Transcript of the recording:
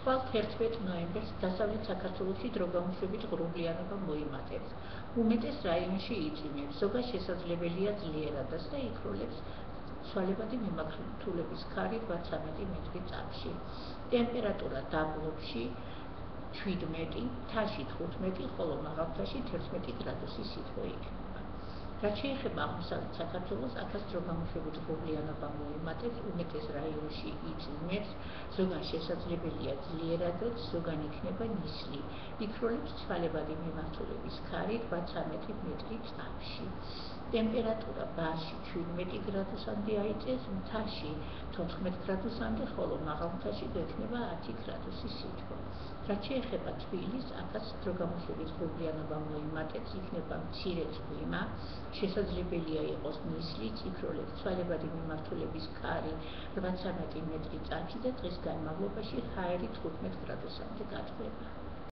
ხვალ 11 ნოემბერს დასავლეთ საქართველოში დროგამუშვებით ღრუბლიანობა მოიმატებს. უმეტეს რაიონში იწვიმებს, ზოგადად შესაძლებელია ძლიერადაც და იქროლებს ცვალებადი მიმართულების ქარი 13 მეტრი წამში. ტემპერატურა დაბლობში 17, მთაში 15, ხოლო მაღალმთაში 11 გრადუსი სითბო იქნება. რაც შეეხება აღმოსავლეთ საქართველოს, აქაც დროგამუშვებით ღრუბლიანობა მოიმატებს, უმეტეს რაიონში იწვიმებს, ზოგან შესაძლებელია ძლიერადაც, ზოგან იქნება ნისლი. იქროლებს ცვალებადი მიმართულების ქარი 13 მეტრი წამში. ტემპერატურა ბარში 17 გრადუსამდე აიწევს, მთაში 14 გრადუსამდე, ხოლო მაღალმთაში გვექნება 10 გრადუსი სითბო. რაც შეეხება თბილისს, აქაც დროგამუშვებით ღრუბლიანობა მოიმატებს, იქნება მცირე წვიმა, შესაძლებელია იყოს ნისლიც, იქროლებს ცვალებადი მიმართულების ქარი 13 მეტრი წამში და დღის განმავლობაში ჰაერი 15 გრადუსამდე გაწყვება.